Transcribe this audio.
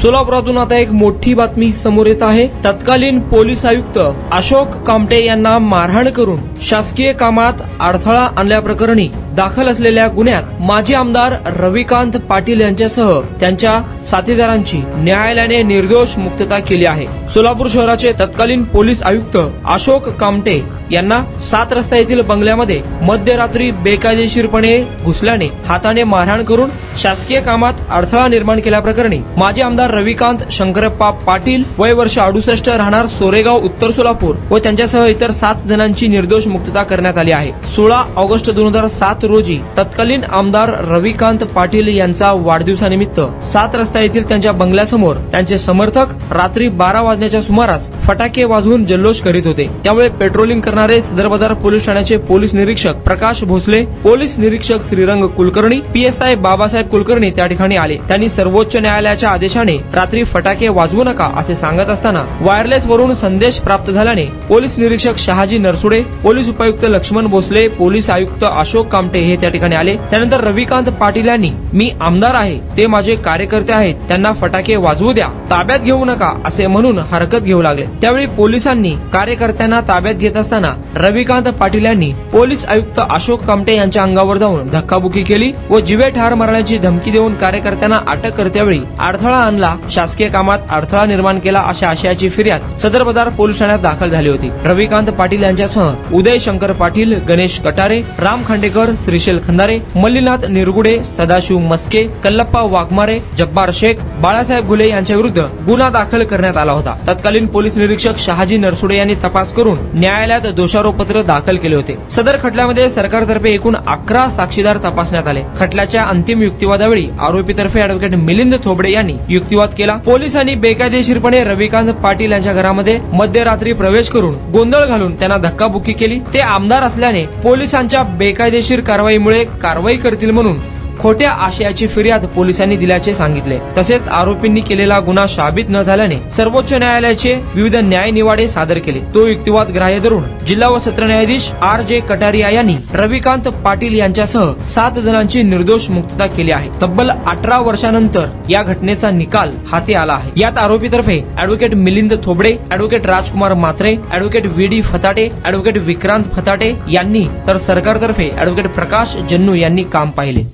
सोलापुरातून आता एक मोठी बातमी समोर येत आहे। तत्कालीन पोलीस आयुक्त अशोक कामटे यांना मारहाण करून शासकीय कामात अडथळा आणल्याप्रकरणी दाखल असलेल्या गुन्ह्यात माजी आमदार रविकांत पाटील यांच्यासह त्यांच्या साथीदारांची न्यायालयाने निर्दोष मुक्तता केली आहे। सोलापूर शहराचे तत्कालीन पोलीस आयुक्त अशोक कामटे यांना 7 रस्ता येथील बंगल्यामध्ये मध्यरात्री बेकायदेशीरपणे घुसल्याने हाताने मारहाण करून शासकीय कामात अडथळा निर्माण केल्याप्रकरणी माजी आमदार रविकांत शंकरप्पा पाटील वय वर्ष 68 राहणार सोरेगाव उत्तर सोलापूर व त्यांच्यासह इतर 7 जणांची निर्दोष मुक्तता करण्यात आली आहे। 16 ऑगस्ट 2007 रोजी तत्कालीन आमदार रविकांत पाटील यांचा वाढदिवसानिमित्त 7 रस्ता येथील त्यांच्या बंगल्यासमोर त्यांचे समर्थक रात्री 12 वाजण्याच्या सुमारास फटाके वाजवून जल्लोष करीत होते। त्यामुळे पेट्रोलिंग करणारे सदर बाजार पोलीस ठाण्याचे पोलीस निरीक्षक प्रकाश भोसले, पोलीस निरीक्षक श्रीरंग कुलकर्णी, पीएसआय बाबासाहेब कुलकर्णी त्या ठिकाणी आले। त्यांनी सर्वोच्च न्यायालयाच्या आदेशाने रात्री फटाके वाजवू नका असे सांगत असताना वायरलेस वरून संदेश प्राप्त झाल्याने पोलीस निरीक्षक शहाजी नरसुडे, पोलीस उपायुक्त लक्ष्मण भोसले, पोलीस आयुक्त अशोक कामटे हे त्या ठिकाणी आले। त्यानंतर रविकांत पाटील यांनी मी आमदार आहे, ते माझे कार्यकर्ते आहेत, त्यांना फटाके वाजवू द्या, ताब्यात घेऊ नका असे म्हणून हरकत घेऊ लागले। त्यावेळी पोलिसांनी कार्यकर्त्यांना ताब्यात घेत असताना रविकांत पाटील यांनी पोलीस आयुक्त अशोक कामटे यांच्या अंगावर जाऊन धक्काबुक्की केली व जीवे ठार मारण्याची धमकी देऊन कार्यकर्त्यांना अटक करतेवेळी अडथळा आणला, शासकीय कामात अडथळा निर्माण केला अशा आशयाची फिर्याद सदर बाजार पोलीस ठाण्यात दाखल झाली होती। रविकांत पाटील यांच्यासह उदय शंकर पाटील, गणेश कटारे, राम खांडेकर, श्रीशैल खंदारे, मल्लीनाथ निरगुडे, सदाशिव मस्के, कल्लप्पा वाघमारे, जब्बार शेख, बाळासाहेब घुले यांच्या विरुद्ध गुन्हा दाखल करण्यात आला होता। तत्कालीन पोलीस निरीक्षक शहाजी नरसुडे यांनी तपास करून न्यायालयात दोषारोपपत्र दाखल केले होते। सदर खटल्यामध्ये सरकारतर्फे एकूण 11 साक्षीदार तपासण्यात आले। खटल्याच्या अंतिम युक्तिवादावेळी आरोपीतर्फे अॅडव्होकेट मिलिंद थोबडे यांनी युक्तिवाद केला। पोलिसांनी बेकायदेशीरपणे रविकांत पाटील यांच्या घरामध्ये मध्यरात्री प्रवेश करून गोंधळ घालून त्यांना धक्काबुक्की केली। ते आमदार असल्याने पोलिसांच्या बेकायदेशीर कारवाईमुळे कारवाई करतील म्हणून खोट्या आशयाची फिर्याद पोलिसांनी दिल्याचे सांगितले। तसेच आरोपींनी केलेला गुन्हा साबित न झाल्याने सर्वोच्च न्यायालयाचे विविध न्याय निवाडे सादर केले। तो युक्तिवाद ग्राह्य धरून जिल्हा व सत्र न्यायाधीश RJ कटारिया यांनी रविकांत पाटील यांच्यासह 7 जणांची निर्दोष मुक्तता केली आहे। तब्बल 18 वर्षानंतर या घटनेचा निकाल हाती आला आहे। यात आरोपीतर्फे अॅडव्होकेट मिलिंद थोबडे, अॅडव्होकेट राजकुमार मात्रे, अॅडव्होकेट VD फताटे, अॅडव्होकेट विक्रांत फताटे यांनी तर सरकारतर्फे अॅडव्होकेट प्रकाश जन्नू यांनी काम पाहिले।